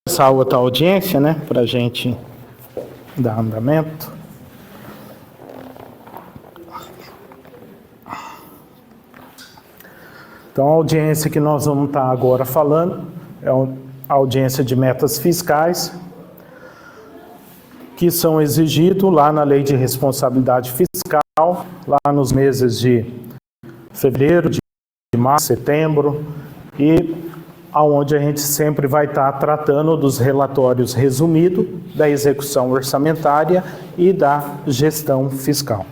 Essa outra audiência, né, para a gente dar andamento. Então, a audiência que nós vamos estar agora falando é a audiência de metas fiscais, que são exigidos lá na Lei de Responsabilidade Fiscal, lá nos meses de fevereiro, de março, setembro, e aonde a gente sempre vai estar tratando dos relatórios resumidos da execução orçamentária e da gestão fiscal.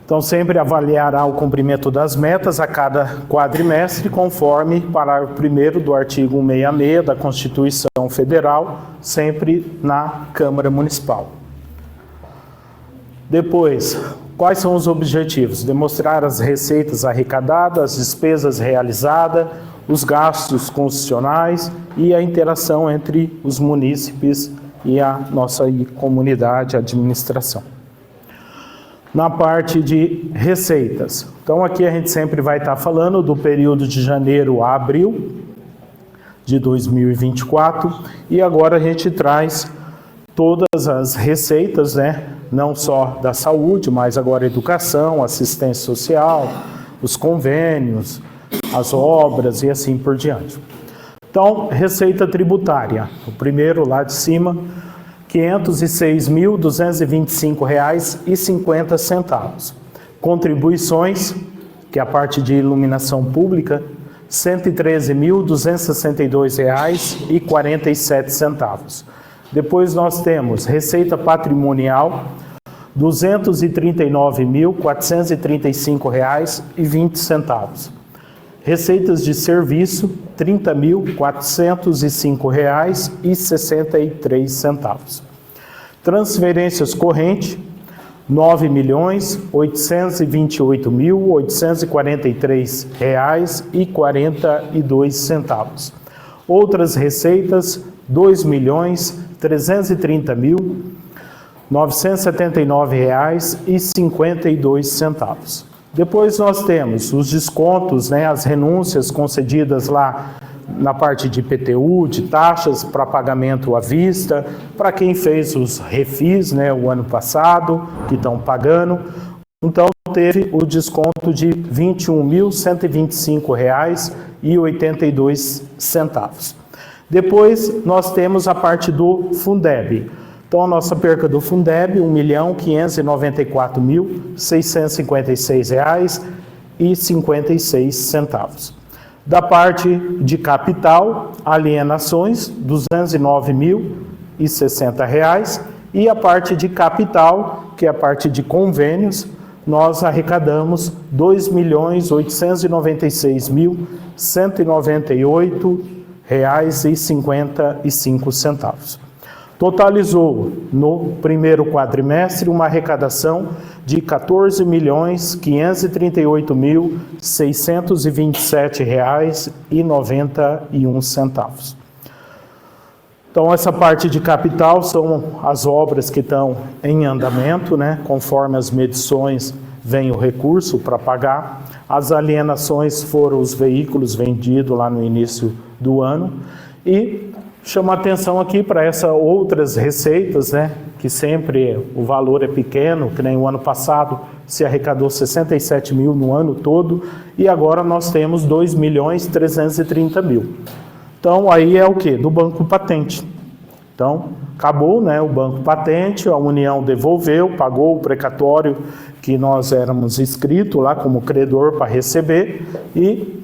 Então, sempre avaliará o cumprimento das metas a cada quadrimestre, conforme parágrafo 1º do artigo 166 da Constituição Federal, sempre na Câmara Municipal. Depois, quais são os objetivos? Demonstrar as receitas arrecadadas, as despesas realizadas, os gastos constitucionais e a interação entre os munícipes e a nossa comunidade, a administração. Na parte de receitas, então aqui a gente sempre vai estar falando do período de janeiro a abril de 2024 e agora a gente traz todas as receitas, né? Não só da saúde, mas agora educação, assistência social, os convênios, as obras e assim por diante. Então, receita tributária, o primeiro lá de cima, R$ 506.225,50. Contribuições, que é a parte de iluminação pública, R$ 113.262,47. Depois nós temos receita patrimonial, R$ 239.435,20. Receitas de serviço, R$ 30.405,63. Transferências correntes, R$ 9.820.243,42. Outras receitas, R$ 2.330.979,52. Depois nós temos os descontos, né, as renúncias concedidas lá na parte de IPTU, de taxas para pagamento à vista, para quem fez os refis, né, o ano passado, que estão pagando. Então teve o desconto de R$ 21.125,82. Depois nós temos a parte do Fundeb. Então, a nossa perca do Fundeb, R$ 1.596.656,56. Da parte de capital, alienações, R$ 209.060. E a parte de capital, que é a parte de convênios, nós arrecadamos R$ 2.896.198,55. Totalizou, no primeiro quadrimestre, uma arrecadação de R$ 14.538.627,91. Então, essa parte de capital são as obras que estão em andamento, né? Conforme as medições, vem o recurso para pagar. As alienações foram os veículos vendidos lá no início do ano. E chama atenção aqui para essas outras receitas, né, que sempre o valor é pequeno, que nem o ano passado se arrecadou 67 mil no ano todo, e agora nós temos 2.330.000. Então, aí é o quê? Do Banco Patente. Então, acabou, né, o Banco Patente, a União devolveu, pagou o precatório que nós éramos inscritos lá como credor para receber, e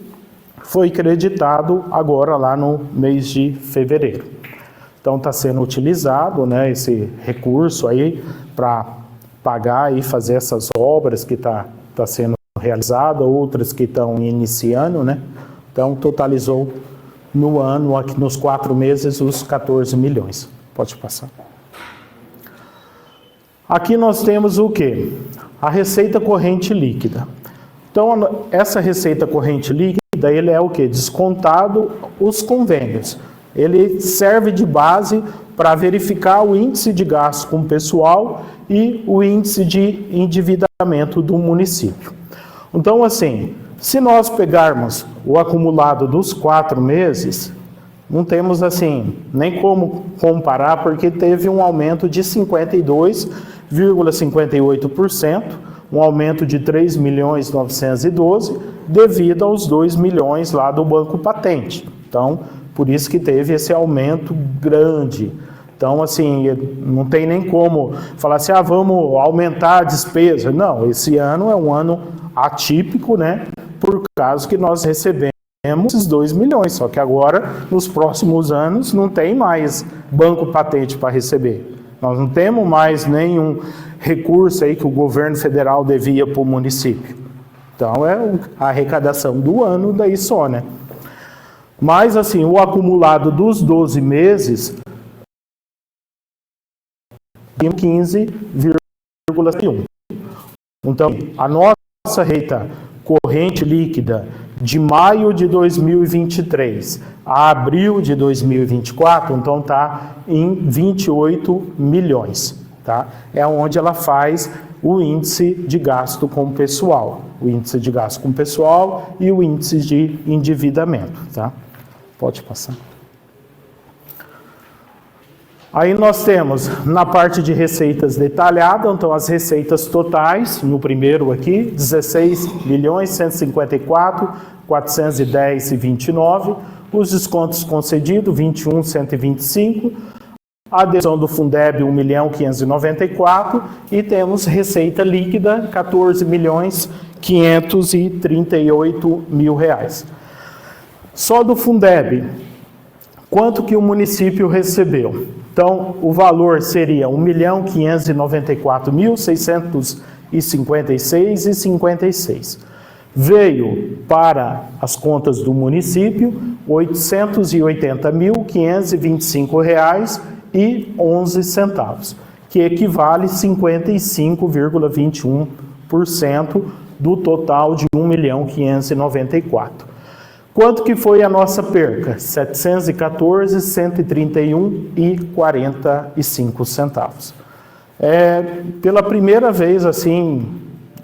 foi creditado agora lá no mês de fevereiro. Então está sendo utilizado, né, esse recurso aí para pagar e fazer essas obras que tá sendo realizada, outras que estão iniciando, né? Então totalizou no ano, aqui nos 4 meses, os 14 milhões. Pode passar. Aqui nós temos o quê? A receita corrente líquida. Então essa receita corrente líquida, ele é o que? Descontado os convênios. Ele serve de base para verificar o índice de gasto com o pessoal e o índice de endividamento do município. Então, assim, se nós pegarmos o acumulado dos 4 meses, não temos assim nem como comparar, porque teve um aumento de 52,58%, um aumento de 3.912.000, devido aos 2 milhões lá do Banco Patente. Então, por isso que teve esse aumento grande. Então, assim, não tem nem como falar assim, vamos aumentar a despesa. Não, esse ano é um ano atípico, né? Por causa que nós recebemos esses 2 milhões, só que agora, nos próximos anos, não tem mais Banco Patente para receber. Nós não temos mais nenhum recurso aí que o governo federal devia para o município. Então, é a arrecadação do ano daí só, né? Mas, assim, o acumulado dos 12 meses, 15,1. Então, a nossa receita corrente líquida de maio de 2023 a abril de 2024, então está em 28 milhões, tá? É onde ela faz o índice de gasto com pessoal, o índice de gasto com pessoal e o índice de endividamento, tá? Pode passar. Aí nós temos, na parte de receitas detalhada, então as receitas totais, no primeiro aqui, 16.154.410,29, os descontos concedidos, 21.125, a adesão do Fundeb, 1.594.000, e temos receita líquida, 14.538.000 reais. Só do Fundeb, quanto que o município recebeu? Então, o valor seria 1.595.656,56. Veio para as contas do município R$ 880.525,11, que equivale a 55,21% do total de 1.594.000. Quanto que foi a nossa perca? 714.131,45. Pela primeira vez, assim,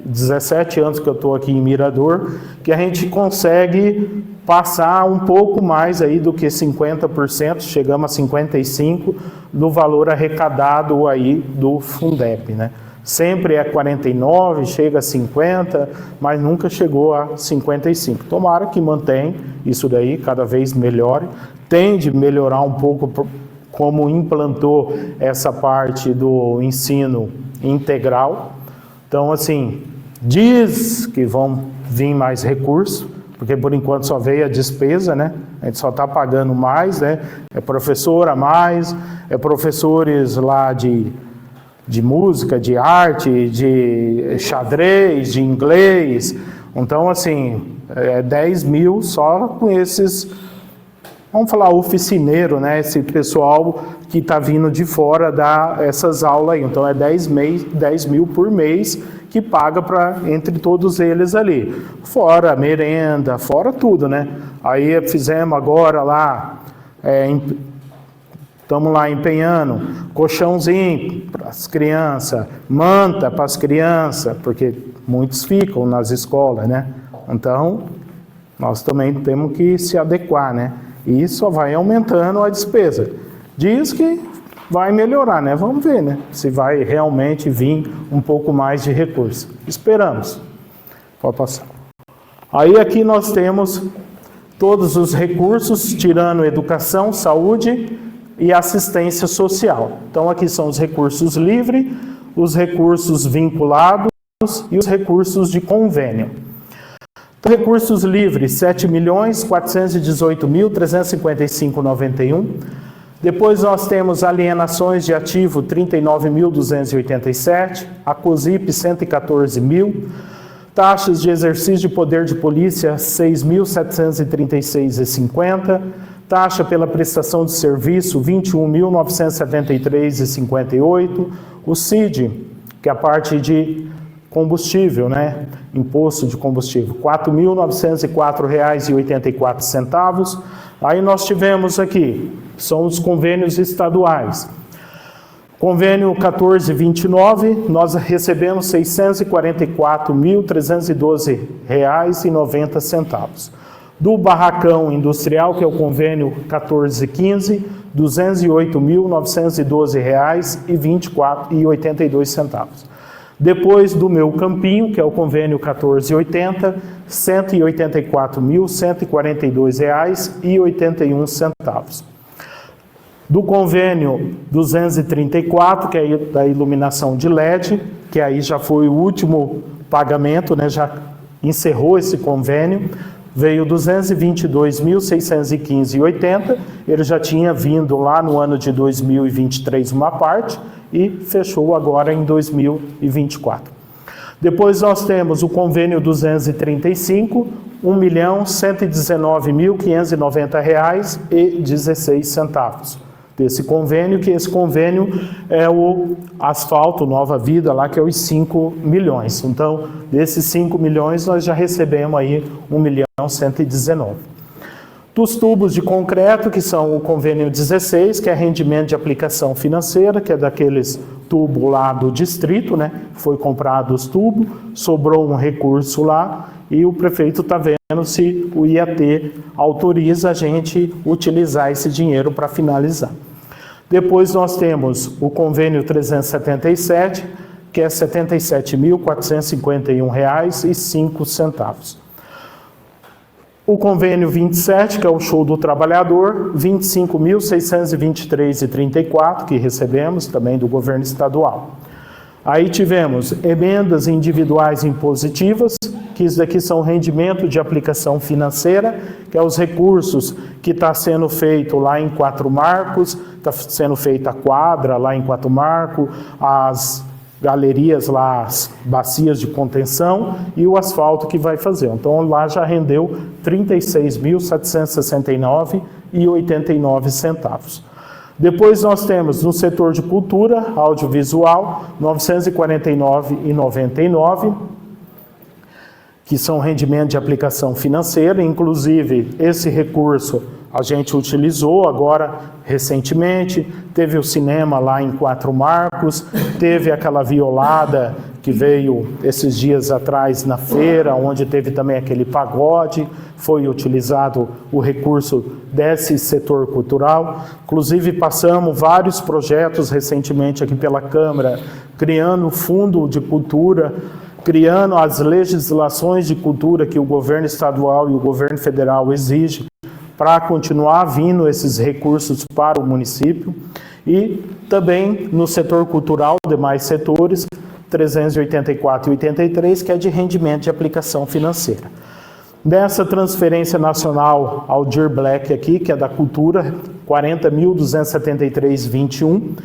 17 anos que eu estou aqui em Mirador, que a gente consegue passar um pouco mais aí do que 50%, chegamos a 55% do valor arrecadado aí do Fundeb, né? Sempre é 49, chega a 50, mas nunca chegou a 55. Tomara que mantenha isso daí, cada vez melhore. Tende a melhorar um pouco como implantou essa parte do ensino integral. Então, assim, diz que vão vir mais recursos, porque por enquanto só veio a despesa, né? A gente só está pagando mais, né? É professor a mais, é professores lá de música, de arte, de xadrez, de inglês. Então, assim, 10 mil só com esses, vamos falar, oficineiro, né? Esse pessoal que está vindo de fora dar essas aulas aí. Então, é 10 mil por mês que paga para entre todos eles ali. Fora merenda, fora tudo, né? Aí fizemos agora lá, estamos lá empenhando colchãozinho para as crianças, manta para as crianças, porque muitos ficam nas escolas, né? Então, nós também temos que se adequar, né? E só vai aumentando a despesa. Diz que vai melhorar, né? Vamos ver, né? Se vai realmente vir um pouco mais de recurso. Esperamos. Pode passar. Aí aqui nós temos todos os recursos, tirando educação, saúde e assistência social. Então, aqui são os recursos livres, os recursos vinculados e os recursos de convênio. Então, recursos livres, 7.418.355,91. Depois nós temos alienações de ativo, 39.287. A COSIP, 114.000. Taxas de exercício de poder de polícia, 6.736,50. Taxa pela prestação de serviço, 21.973,58. O CID, que é a parte de combustível, né? Imposto de combustível, R$ 4.904,84. Aí nós tivemos aqui, são os convênios estaduais. Convênio 1429, nós recebemos R$ 644.312,90. Do barracão industrial, que é o convênio 1415, R$ 208.912,82. Depois do meu campinho, que é o convênio 1480, R$ 184.142,81. Do convênio 234, que é da iluminação de LED, que aí já foi o último pagamento, né, já encerrou esse convênio, veio R$ 222.615,80, ele já tinha vindo lá no ano de 2023 uma parte e fechou agora em 2024. Depois nós temos o convênio 235, R$ 1.119.590,16 desse convênio, que esse convênio é o asfalto Nova Vida, lá que é os 5 milhões. Então, desses 5 milhões, nós já recebemos aí 1.119. Dos tubos de concreto, que são o convênio 16, que é rendimento de aplicação financeira, que é daqueles tubos lá do distrito, né? Foi comprado os tubos, sobrou um recurso lá e o prefeito está vendo se o IAT autoriza a gente utilizar esse dinheiro para finalizar. Depois nós temos o convênio 377, que é R$ 77.451,05. O convênio 27, que é o show do trabalhador, R$ 25.623,34, que recebemos também do governo estadual. Aí tivemos emendas individuais impositivas, que isso daqui são rendimento de aplicação financeira, que é os recursos que está sendo feito lá em Quatro Marcos, está sendo feita a quadra lá em Quatro Marcos, as galerias lá, as bacias de contenção e o asfalto que vai fazer. Então lá já rendeu R$ 36.769,89. Depois nós temos no setor de cultura, audiovisual, R$ 949,99, que são rendimento de aplicação financeira. Inclusive, esse recurso a gente utilizou agora recentemente, teve o cinema lá em Quatro Marcos, teve aquela violada que veio esses dias atrás na feira, onde teve também aquele pagode, foi utilizado o recurso desse setor cultural. Inclusive passamos vários projetos recentemente aqui pela Câmara, criando o fundo de cultura, criando as legislações de cultura que o governo estadual e o governo federal exigem, para continuar vindo esses recursos para o município. E também no setor cultural, demais setores, 384,83, que é de rendimento de aplicação financeira. Dessa transferência nacional Aldir Black aqui, que é da cultura, 40.273,21,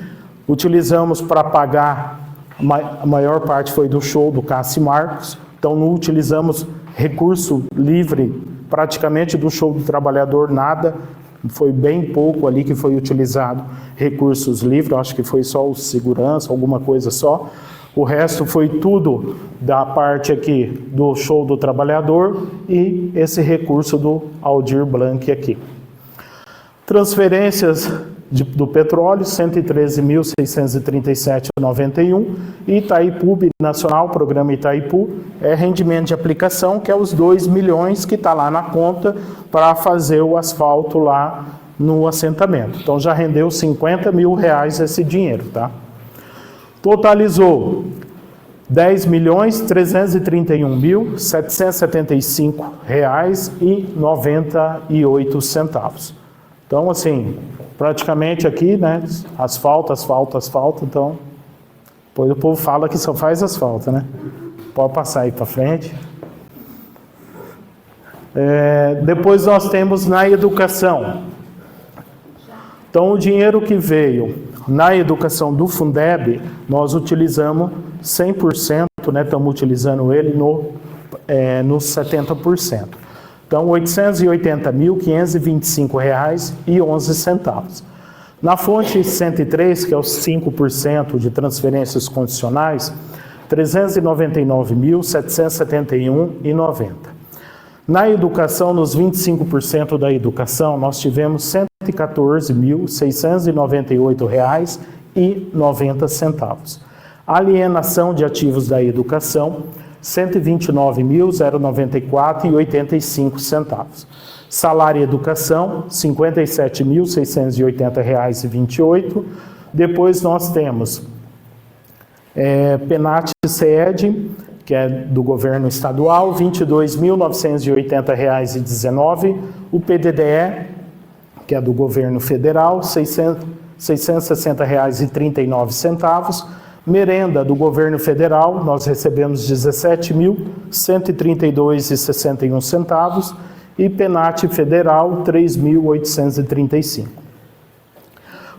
utilizamos para pagar, a maior parte foi do show do Cássio Marcos, então não utilizamos recurso livre praticamente do show do trabalhador, nada, foi bem pouco ali que foi utilizado recursos livres, acho que foi só o segurança, alguma coisa só. O resto foi tudo da parte aqui do show do trabalhador e esse recurso do Aldir Blanc aqui. Transferências do petróleo, 113.637,91, e Itaipu Nacional, programa Itaipu, é rendimento de aplicação, que é os 2 milhões que está lá na conta para fazer o asfalto lá no assentamento. Então já rendeu R$50 mil esse dinheiro, tá? Totalizou R$10.331.775,98. Então, assim, praticamente aqui, né, asfalto, então, depois o povo fala que só faz asfalto, né? Pode passar aí para frente. Depois nós temos na educação. Então, o dinheiro que veio na educação do Fundeb, nós utilizamos 100%, né, estamos utilizando ele nos 70%. Então, R$ 880.525,11. Na fonte 103, que é os 5% de transferências condicionais, R$ 399.771,90. Na educação, nos 25% da educação, nós tivemos R$ 114.698,90. Alienação de ativos da educação, R$ 129.094,85. Salário e educação, R$ 57.680,28. Depois nós temos PENAT-CED, que é do governo estadual, R$ 22.980,19. O PDDE, que é do governo federal, R$ 660,39. Merenda do governo federal, nós recebemos R$ 17.132,61. E PENAT federal, R$ 3.835.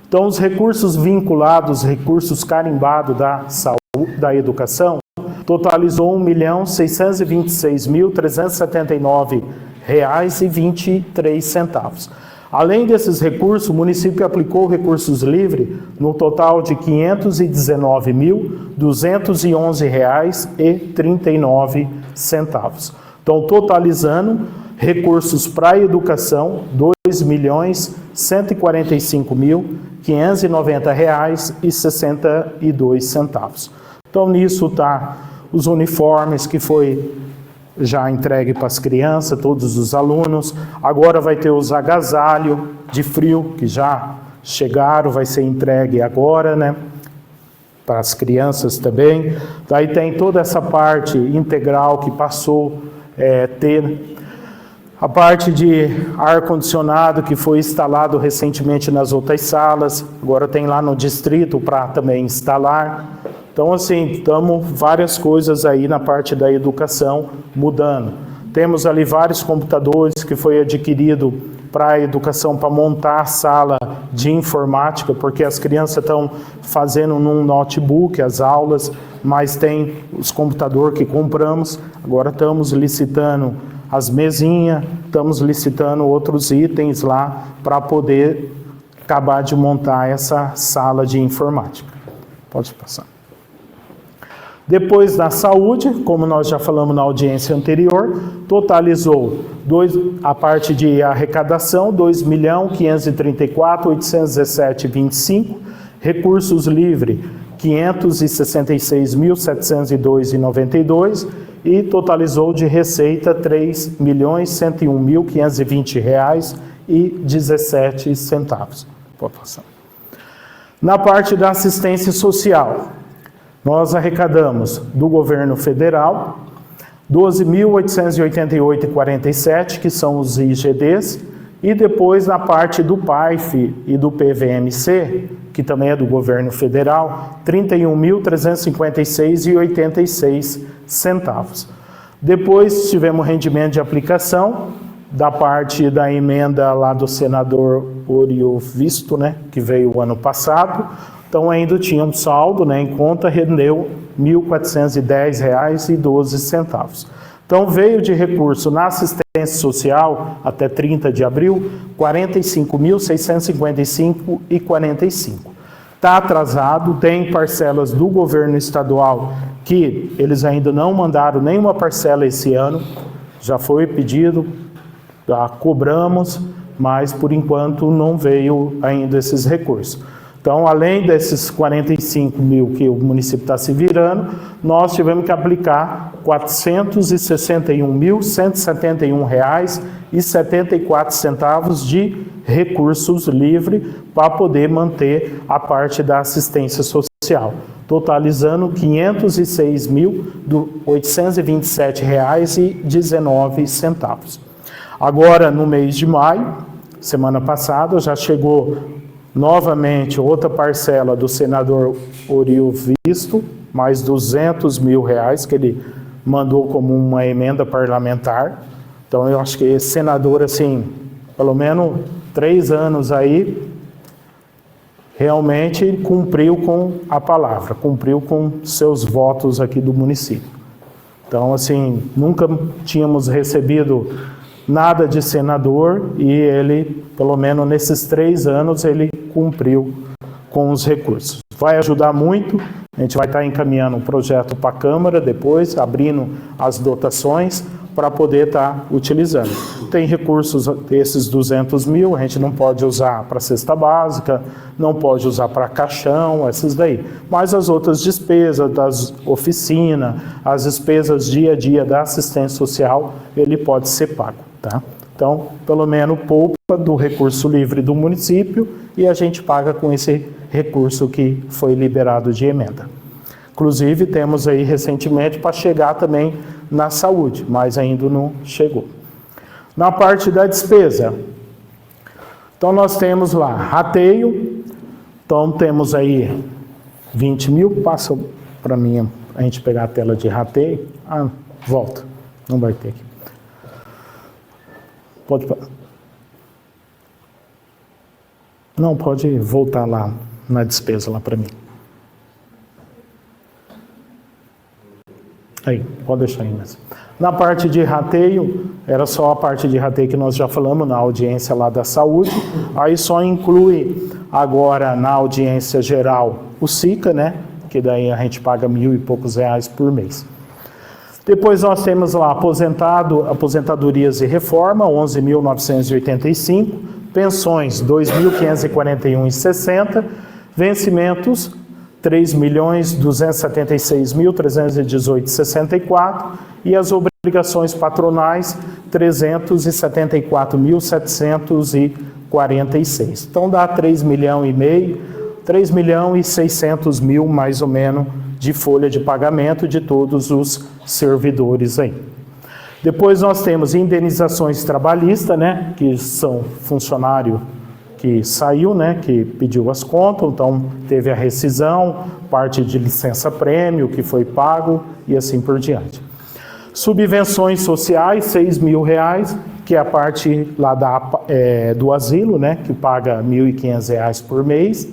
Então, os recursos vinculados, recursos carimbados da saúde, da educação, totalizou R$ 1.626.379,23. Além desses recursos, o município aplicou recursos livres no total de R$ 519.211,39. Então, totalizando recursos para a educação, R$ 2.145.590,62. Então, nisso está os uniformes que foi já entregue para as crianças, todos os alunos. Agora vai ter os agasalhos de frio, que já chegaram, vai ser entregue agora, né? Para as crianças também. Daí tem toda essa parte integral que passou ter. A parte de ar-condicionado que foi instalado recentemente nas outras salas, agora tem lá no distrito para também instalar. Então, assim, estamos várias coisas aí na parte da educação mudando. Temos ali vários computadores que foi adquirido para a educação, para montar a sala de informática, porque as crianças estão fazendo num notebook as aulas, mas tem os computadores que compramos. Agora estamos licitando as mesinhas, estamos licitando outros itens lá para poder acabar de montar essa sala de informática. Pode passar. Depois da saúde, como nós já falamos na audiência anterior, totalizou a parte de arrecadação, R$ 2.534.817,25, recursos livres, R$ 566.702,92 e totalizou de receita R$ 3.101.520,17. Pode passar. Na parte da assistência social, nós arrecadamos do governo federal R$ 12.888,47, que são os IGDs, e depois na parte do PAIF e do PVMC, que também é do governo federal, R$ 31.356,86. Depois tivemos rendimento de aplicação da parte da emenda lá do senador Oriovisto, né, que veio o ano passado. Então ainda tinha um saldo, né, em conta, rendeu R$ 1.410,12. Então veio de recurso na assistência social até 30 de abril, R$ 45.655,45. Está atrasado, tem parcelas do governo estadual que eles ainda não mandaram nenhuma parcela esse ano, já foi pedido, já cobramos, mas por enquanto não veio ainda esses recursos. Então, além desses 45 mil que o município está se virando, nós tivemos que aplicar R$ 461.171,74 de recursos livres para poder manter a parte da assistência social, totalizando R$ 506.827,19. Agora, no mês de maio, semana passada, já chegou novamente outra parcela do senador Oriovisto, mais R$ 200 mil, que ele mandou como uma emenda parlamentar. Então eu acho que esse senador, assim, pelo menos 3 anos aí, realmente cumpriu com a palavra, cumpriu com seus votos aqui do município. Então, assim, nunca tínhamos recebido nada de senador e ele, pelo menos nesses 3 anos, ele cumpriu com os recursos. Vai ajudar muito, a gente vai estar encaminhando um projeto para a Câmara depois, abrindo as dotações para poder estar utilizando. Tem recursos, esses 200 mil, a gente não pode usar para cesta básica, não pode usar para caixão, esses daí. Mas as outras despesas das oficinas, as despesas dia a dia da assistência social, ele pode ser pago, tá? Então, pelo menos poupa do recurso livre do município e a gente paga com esse recurso que foi liberado de emenda. Inclusive, temos aí recentemente para chegar também na saúde, mas ainda não chegou. Na parte da despesa, então nós temos lá rateio, então temos aí 20 mil, passa para mim a gente pegar a tela de rateio, volta, não vai ter aqui. Pode voltar lá na despesa lá para mim. Aí, pode deixar aí mesmo. Na parte de rateio, era só a parte de rateio que nós já falamos na audiência lá da saúde. Aí só inclui agora na audiência geral o SICA, né? Que daí a gente paga R$1.000 e poucos por mês. Depois nós temos lá aposentadorias e reforma, 11.985, pensões 2.541,60, vencimentos 3.276.318,64 e as obrigações patronais 374.746. Então dá 3.600.000 mais ou menos de folha de pagamento de todos os servidores aí. Depois nós temos indenizações trabalhistas, né, que são funcionário que saiu, né, que pediu as contas, então teve a rescisão, parte de licença-prêmio que foi pago e assim por diante. Subvenções sociais, R$6.000, que é a parte lá do asilo, né, que paga R$1.500 por mês.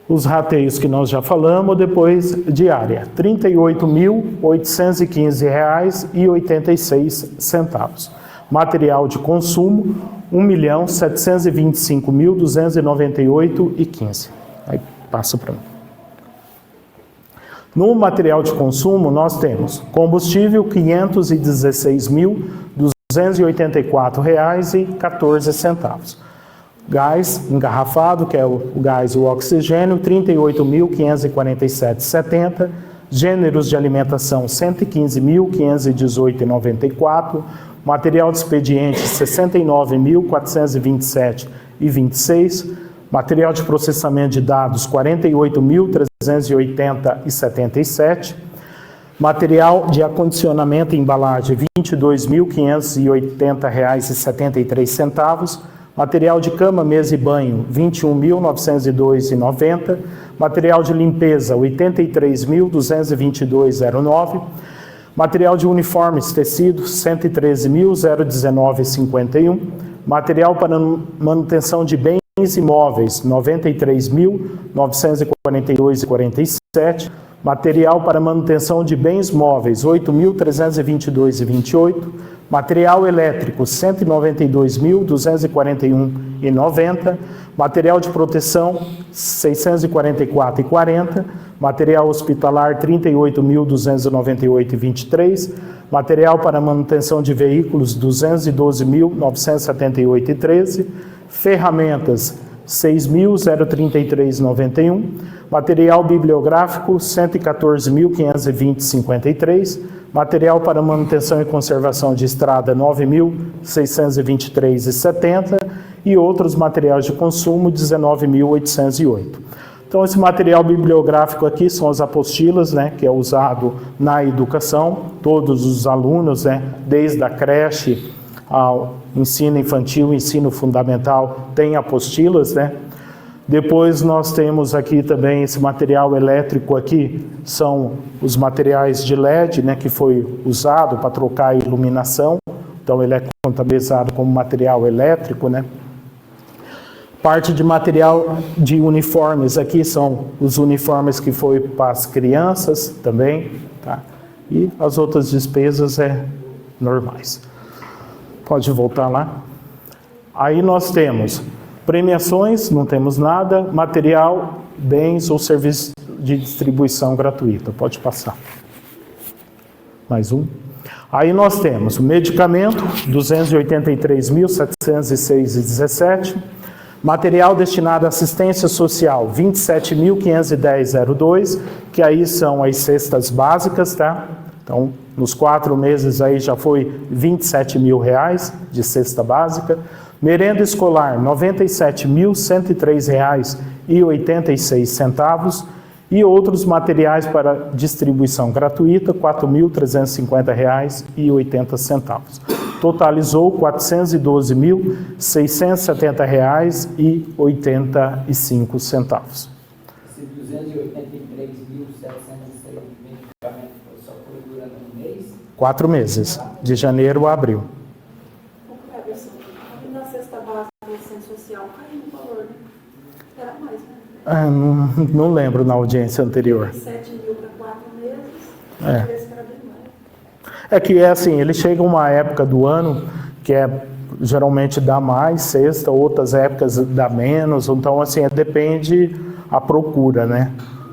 Os rateios que nós já falamos, depois diária, R$ 38.815,86. Material de consumo, R$ 1.725.298,15. Aí passa para mim. No material de consumo, nós temos combustível, R$ 516.284,14. Gás engarrafado, que é o gás e o oxigênio, R$ 38.547,70. Gêneros de alimentação, R$ 115.518,94. Material de expediente, R$ 69.427,26. Material de processamento de dados, R$ 48.380,77. Material de acondicionamento e embalagem, R$ 22.580,73. Material de cama, mesa e banho, R$ 21.902,90. Material de limpeza, R$ 83.222,09. Material de uniformes, tecido, R$ 113.019,51. Material para manutenção de bens imóveis, R$ 93.942,47. Material para manutenção de bens móveis, R$ 8.322,28. Material elétrico, R$ 192.241,90. Material de proteção, R$ 644,40. Material hospitalar, R$ 38.298,23. Material para manutenção de veículos, R$ 212.978,13. Ferramentas, R$ 6.033,91. Material bibliográfico, R$ 114.520,53. Material para manutenção e conservação de estrada, R$ 9.623,70. E outros materiais de consumo, R$ 19.808. Então, esse material bibliográfico aqui são as apostilas, né, que é usado na educação. Todos os alunos, né, desde a creche ao ensino infantil, ensino fundamental, tem apostilas, né? Depois nós temos aqui também esse material elétrico aqui, são os materiais de LED, né, que foi usado para trocar a iluminação. Então ele é contabilizado como material elétrico, né? Parte de material de uniformes aqui são os uniformes que foi para as crianças também, tá? E as outras despesas normais. Pode voltar lá. Aí nós temos premiações, não temos nada, material, bens ou serviços de distribuição gratuita. Pode passar. Mais um. Aí nós temos o medicamento, 283.706,17. Material destinado à assistência social, 27.510,02, que aí são as cestas básicas, tá? Então, nos 4 meses aí já foi R$27 mil de cesta básica. Merenda escolar, R$ 97.103,86. E outros materiais para distribuição gratuita, R$ 4.350,80. Totalizou R$ 412.670,85. Esse 283.706 medicamentos só foi durante um mês? 4 meses, de janeiro a abril. Na cesta básica da assistência social caiu o valor, né? Era mais, né? Não lembro na audiência anterior. 7 mil para 4 meses, parece que era bem mais. É que é assim, ele chega uma época do ano que geralmente dá mais cesta, outras épocas dá menos, então assim, depende a procura, né?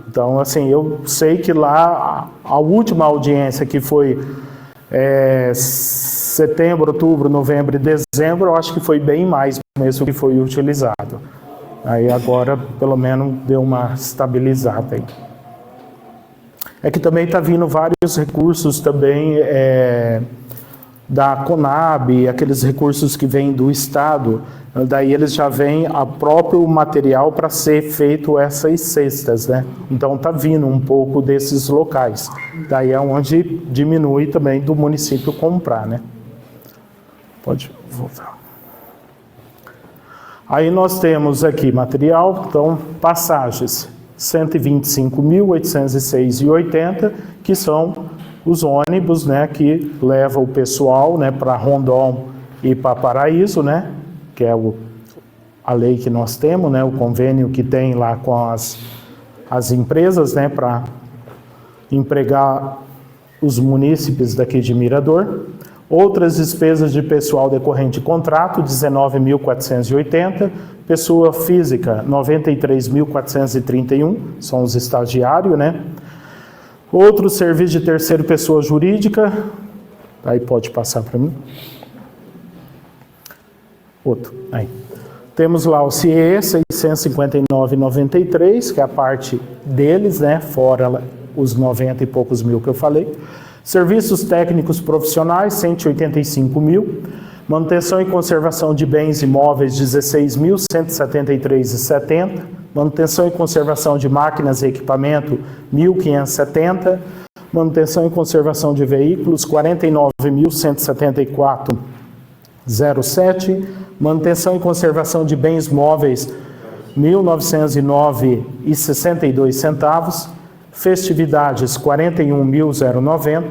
Então assim, eu sei que lá, a última audiência que foi setembro, outubro, novembro e dezembro, eu acho que foi bem mais mesmo que foi utilizado. Aí agora, pelo menos, deu uma estabilizada aí. É que também está vindo vários recursos também da Conab, aqueles recursos que vêm do Estado, daí eles já vêm a próprio material para ser feito essas cestas, né? Então está vindo um pouco desses locais. Daí é onde diminui também do município comprar, né? Pode voltar. Aí nós temos aqui material, então passagens, 125.806,80, que são os ônibus, né, que levam o pessoal, né, para Rondon e para Paraíso, né, que é a lei que nós temos, né, o convênio que tem lá com as empresas, né, para empregar os munícipes daqui de Mirador. Outras despesas de pessoal decorrente de contrato, 19.480. Pessoa física, 93.431, são os estagiários, né? Outro serviço de terceira pessoa jurídica, aí pode passar para mim. Outro, aí. Temos lá o CIE, 659,93, que é a parte deles, né? Fora os 90 e poucos mil que eu falei. Serviços técnicos profissionais, 185 mil. Manutenção e conservação de bens imóveis, 16.173,70. Manutenção e conservação de máquinas e equipamento, 1.570. Manutenção e conservação de veículos, 49.174,07. Manutenção e conservação de bens móveis, 1.909,62. Festividades, 41.090.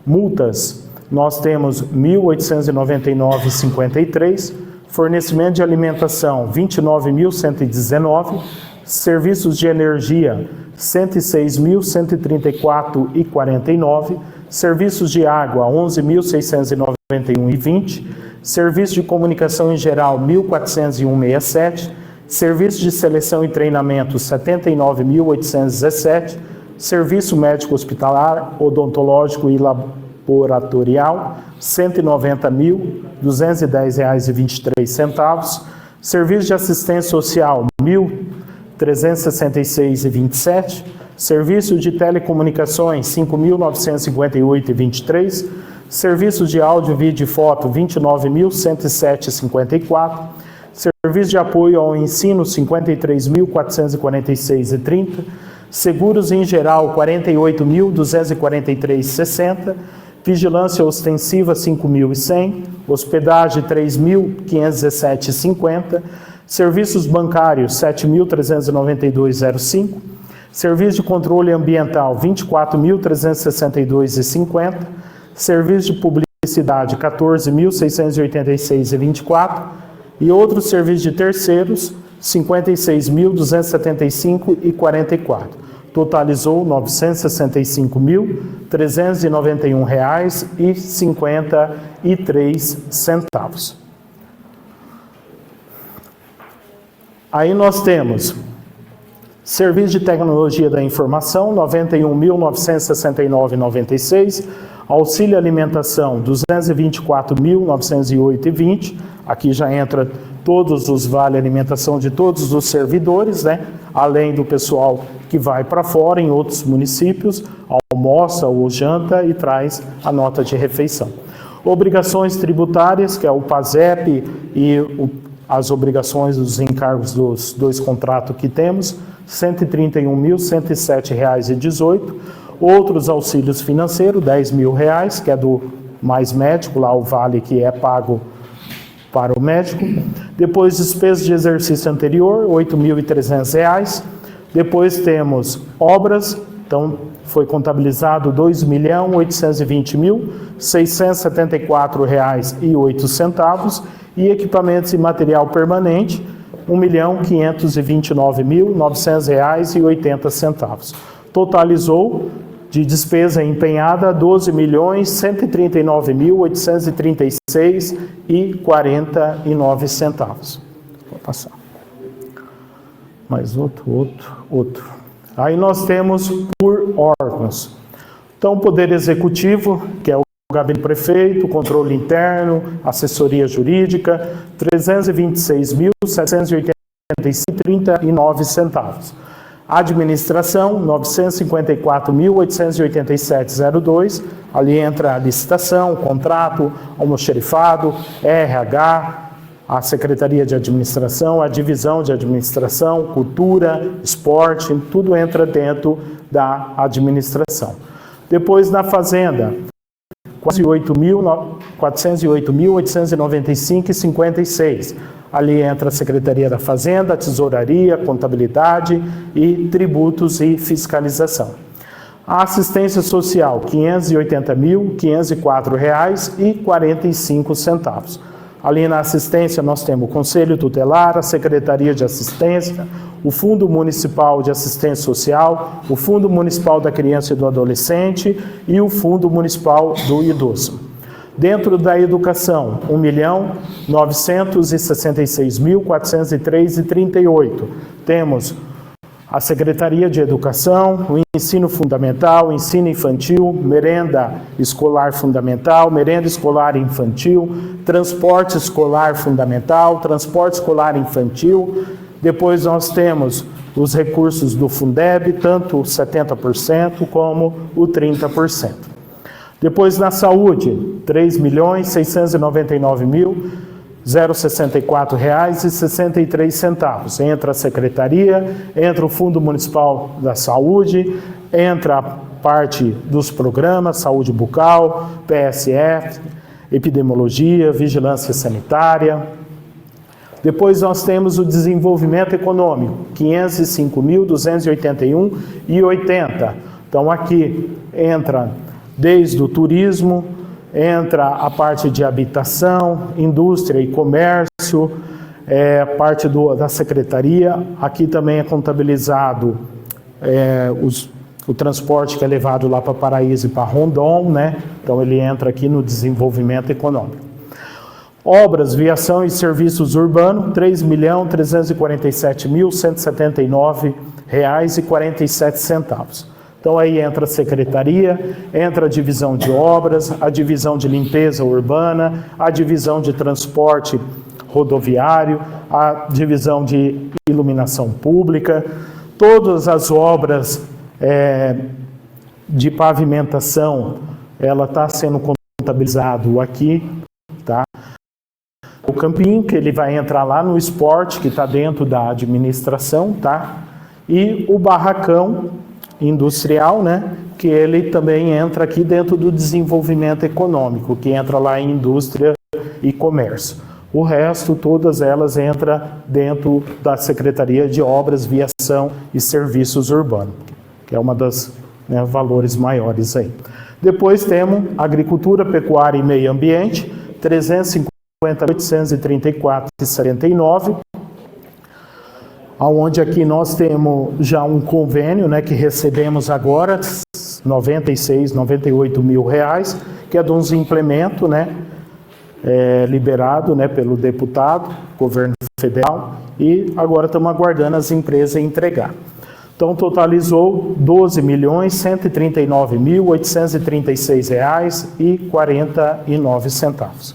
Multas, nós temos 1.899,53. Fornecimento de alimentação, 29.119. Serviços de energia, 106.134,49. Serviços de água, 11.691,20. Serviço de comunicação em geral, 1.401,67. Serviço de seleção e treinamento, 79.817. Serviço médico hospitalar, odontológico e laboratorial, R$ 190.210,23. Serviço de assistência social, R$ 1.366,27. Serviço de telecomunicações, R$ 5.958,23. Serviços de áudio, vídeo e foto, R$ 29.107,54. Serviço de apoio ao ensino, R$ 53.446,30. Seguros em geral, R$ 48.243,60. Vigilância ostensiva, R$ 5.100. Hospedagem, R$ 3.517,50. Serviços bancários, R$ 7.392,05. Serviço de controle ambiental, R$ 24.362,50. Serviço de publicidade, R$ 14.686,24. E outros serviços de terceiros, R$ 56.275,44. Totalizou R$ 965.391,53. Aí nós temos Serviço de Tecnologia da Informação, R$ 91.969,96. Auxílio alimentação, 224.908,20. Aqui já entra todos os vale alimentação de todos os servidores, né? Além do pessoal que vai para fora em outros municípios, almoça ou janta e traz a nota de refeição. Obrigações tributárias, que é o PASEP e as obrigações dos encargos dos 2 contratos que temos, R$ 131.107,18. Outros auxílios financeiros, R$ 10.000, que é do Mais Médico, lá o vale que é pago para o médico. Depois, despesas de exercício anterior, R$ 8.300. Depois temos obras, então foi contabilizado R$ 2.085.674,08. E equipamentos e material permanente, R$ 1.529.900,80. Totalizou de despesa empenhada R$ 12.139.836,49. Vou passar. Mais outro. Aí nós temos por órgãos. Então, o Poder Executivo, que é o Gabinete do Prefeito, Controle Interno, Assessoria Jurídica, R$ 326.785,39. Administração, R$ 954.887,02. Ali entra a licitação, contrato, almoxerifado, RH, a Secretaria de Administração, a Divisão de Administração, Cultura, Esporte, tudo entra dentro da administração. Depois, na Fazenda, R$ 408.895,56. Ali entra a Secretaria da Fazenda, Tesouraria, Contabilidade e Tributos e Fiscalização. A Assistência Social, R$ 580.504,45. Ali na assistência nós temos o Conselho Tutelar, a Secretaria de Assistência, o Fundo Municipal de Assistência Social, o Fundo Municipal da Criança e do Adolescente e o Fundo Municipal do Idoso. Dentro da educação, R$ 1.966.403,38. Temos a Secretaria de Educação, o Ensino Fundamental, Ensino Infantil, Merenda Escolar Fundamental, Merenda Escolar Infantil, Transporte Escolar Fundamental, Transporte Escolar Infantil. Depois nós temos os recursos do Fundeb, tanto o 70% como o 30%. Depois na saúde, R$ 3.699.064,63. Entra a Secretaria, entra o Fundo Municipal da Saúde, entra a parte dos programas, Saúde Bucal, PSF, Epidemiologia, Vigilância Sanitária. Depois nós temos o Desenvolvimento Econômico, R$ 505.281,80. Então aqui entra desde o turismo, entra a parte de habitação, indústria e comércio, parte da secretaria. Aqui também é contabilizado o transporte que é levado lá para Paraíso e para Rondon, né? Então ele entra aqui no desenvolvimento econômico. Obras, viação e serviços urbanos, R$ 3.347.179,47. Então aí entra a secretaria, entra a divisão de obras, a divisão de limpeza urbana, a divisão de transporte rodoviário, a divisão de iluminação pública, todas as obras de pavimentação, ela está sendo contabilizado aqui, tá? O campinho, que ele vai entrar lá no esporte, que está dentro da administração, tá? E o barracão industrial, né, que ele também entra aqui dentro do desenvolvimento econômico, que entra lá em indústria e comércio. O resto, todas elas entram dentro da Secretaria de Obras, Viação e Serviços Urbanos, que é uma das valores maiores aí. Depois temos Agricultura, Pecuária e Meio Ambiente, R$ 350.834,79. Onde aqui nós temos já um convênio, né, que recebemos agora, R$ 98 mil, que é de uns implementos, né, liberado, né, pelo deputado, governo federal, e agora estamos aguardando as empresas entregar. Então, totalizou R$ 12.139.836,49.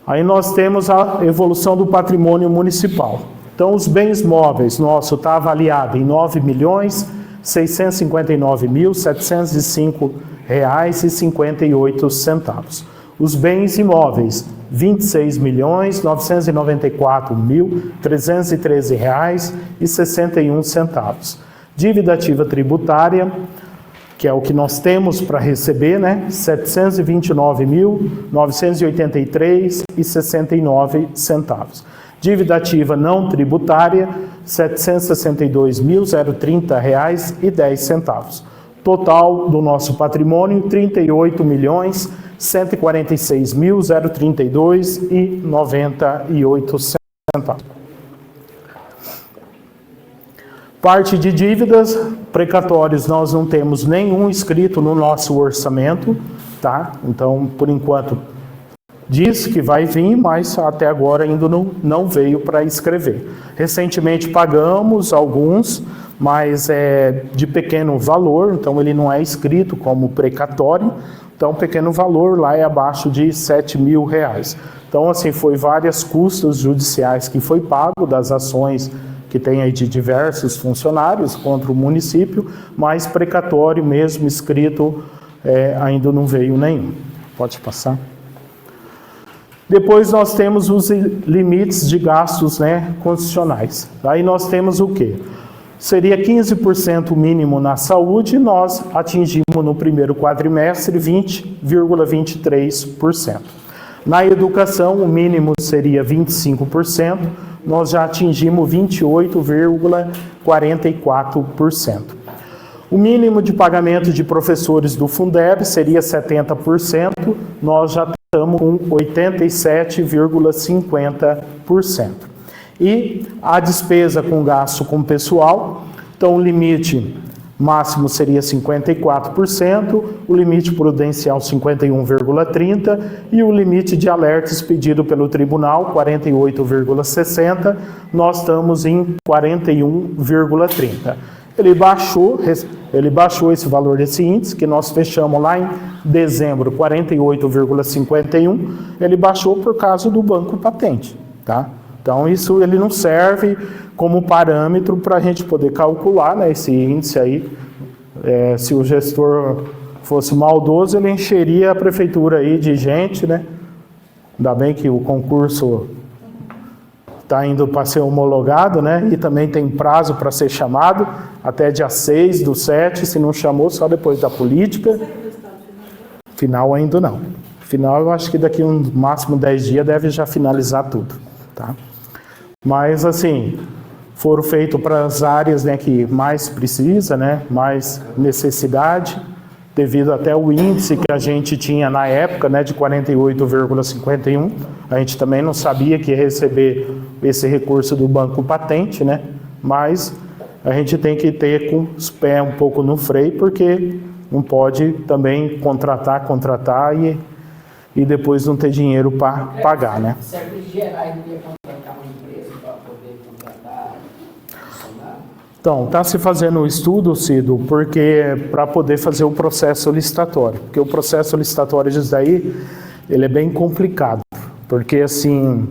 Aí nós temos a evolução do patrimônio municipal. Então, os bens móveis, nosso está avaliado em R$ 9.659.705,58. Os bens imóveis, R$ 26.994.313,61. Dívida ativa tributária, que é o que nós temos para receber, né? R$ 729.983,69. Dívida ativa não tributária, R$ 762.030,10. Total do nosso patrimônio, R$ 38.132.032,98. Parte de dívidas, precatórios, nós não temos nenhum escrito no nosso orçamento, tá? Então, por enquanto, diz que vai vir, mas até agora ainda não veio para escrever. Recentemente pagamos alguns, mas é de pequeno valor, então ele não é escrito como precatório, então pequeno valor lá é abaixo de R$ 7.000. Então, assim, foi várias custas judiciais que foi pago das ações que tem aí de diversos funcionários contra o município, mas precatório mesmo escrito ainda não veio nenhum. Pode passar. Depois nós temos os limites de gastos, né, constitucionais. Aí nós temos o quê? Seria 15% mínimo na saúde, nós atingimos no primeiro quadrimestre 20,23%. Na educação, o mínimo seria 25%, nós já atingimos 28,44%. O mínimo de pagamento de professores do Fundeb seria 70%, nós já estamos com 87,50%. E a despesa com gasto com pessoal, então o limite máximo seria 54%, o limite prudencial 51,30% e o limite de alertas pedido pelo tribunal 48,60%, nós estamos em 41,30%. Ele baixou esse valor desse índice, que nós fechamos lá em dezembro, 48,51%, ele baixou por causa do Banco Patente, tá? Então, isso ele não serve como parâmetro para a gente poder calcular, né, esse índice aí. Se o gestor fosse maldoso, ele encheria a prefeitura aí de gente, né? Ainda bem que o concurso está indo para ser homologado, né? E também tem prazo para ser chamado, até dia 6/7, se não chamou, só depois da política. Final ainda não. Final, eu acho que daqui no máximo 10 dias deve já finalizar tudo, tá? Mas, assim, foram feitos para as áreas, né, que mais precisa, né, mais necessidade, devido até o índice que a gente tinha na época, né, de 48,51. A gente também não sabia que ia receber esse recurso do Banco Patente, né, mas a gente tem que ter com os pés um pouco no freio, porque não pode também contratar e depois não ter dinheiro para pagar, né. Serviços gerais não ia contratar uma empresa para poder contratar funcionário? Então, está se fazendo o estudo, Cido, porque para poder fazer o processo licitatório. Porque o processo licitatório disso daí, ele é bem complicado. Porque, assim,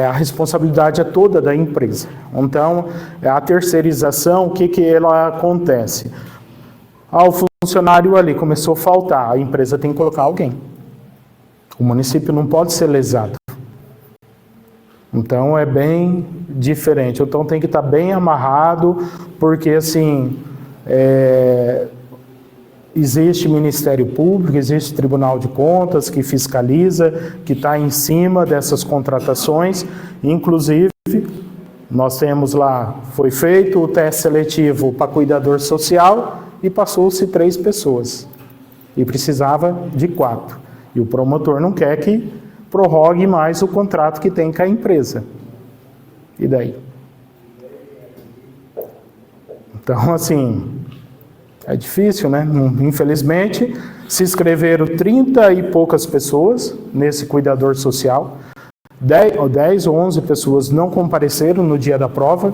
a responsabilidade é toda da empresa. Então, a terceirização, o que ela acontece? O funcionário ali começou a faltar, a empresa tem que colocar alguém. O município não pode ser lesado. Então, é bem diferente. Então, tem que estar bem amarrado, porque, assim, existe Ministério Público, existe Tribunal de Contas que fiscaliza, que está em cima dessas contratações. Inclusive, nós temos lá, foi feito o teste seletivo para cuidador social e passou-se 3 pessoas. E precisava de 4. E o promotor não quer que prorrogue mais o contrato que tem com a empresa. E daí? Então, assim, é difícil, né? Infelizmente, se inscreveram 30 e poucas pessoas nesse cuidador social. 10 ou 11 pessoas não compareceram no dia da prova.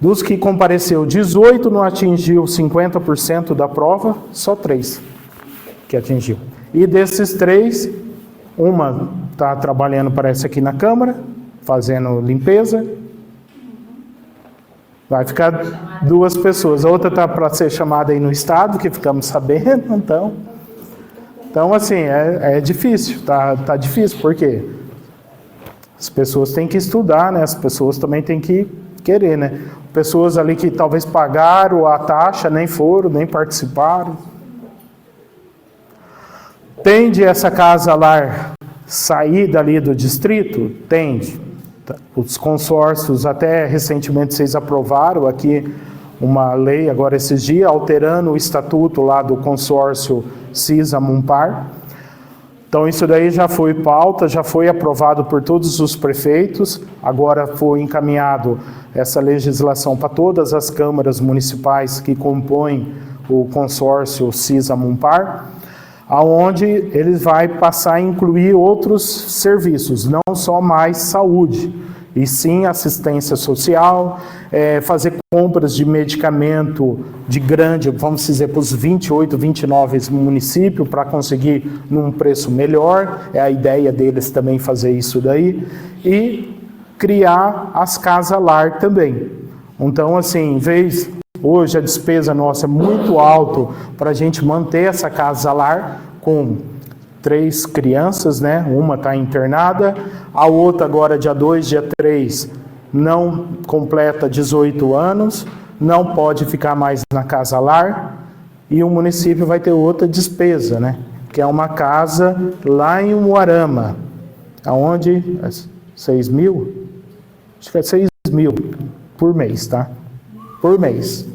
Dos que compareceu, 18 não atingiu 50% da prova, só 3 que atingiu. E desses 3, uma está trabalhando, parece, aqui na Câmara, fazendo limpeza. Vai ficar 2 pessoas. A outra está para ser chamada aí no Estado, que ficamos sabendo, Então assim, é difícil, tá difícil, por quê? As pessoas têm que estudar, né? As pessoas também têm que querer, né? Pessoas ali que talvez pagaram a taxa, nem foram, nem participaram. Tende essa casa-lar sair dali do distrito? Tende. Os consórcios, até recentemente vocês aprovaram aqui uma lei, agora esses dias, alterando o estatuto lá do consórcio CISA-MUNPAR. Então isso daí já foi pauta, já foi aprovado por todos os prefeitos, agora foi encaminhado essa legislação para todas as câmaras municipais que compõem o consórcio CISA-MUNPAR, aonde ele vai passar a incluir outros serviços, não só mais saúde, e sim assistência social, fazer compras de medicamento de grande, vamos dizer, para os 28, 29 municípios, para conseguir num preço melhor, é a ideia deles também fazer isso daí, e criar as casas-lar também. Então, assim, em vez, hoje a despesa nossa é muito alta para a gente manter essa casa-lar com 3 crianças, né? Uma está internada, a outra agora dia 2, dia 3, não completa 18 anos, não pode ficar mais na casa-lar, e o município vai ter outra despesa, né? Que é uma casa lá em Umuarama, aonde 6 mil? Acho que é 6 mil por mês, tá? Por mês.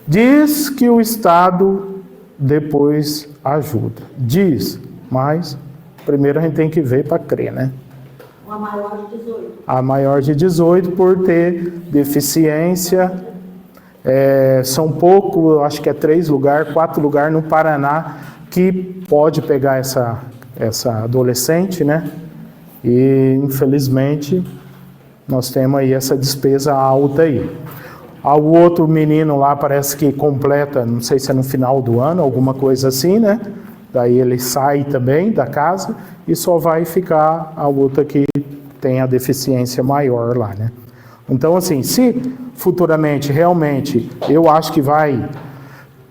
Diz que o Estado depois ajuda. Diz, mas primeiro a gente tem que ver para crer, né? A maior de 18. A maior de 18 por ter deficiência. São pouco, acho que é 3 lugares, 4 lugares no Paraná que pode pegar essa adolescente, né? E infelizmente nós temos aí essa despesa alta aí. O outro menino lá parece que completa, não sei se é no final do ano, alguma coisa assim, né? Daí ele sai também da casa e só vai ficar a outra que tem a deficiência maior lá, né? Então, assim, se futuramente, realmente, eu acho que vai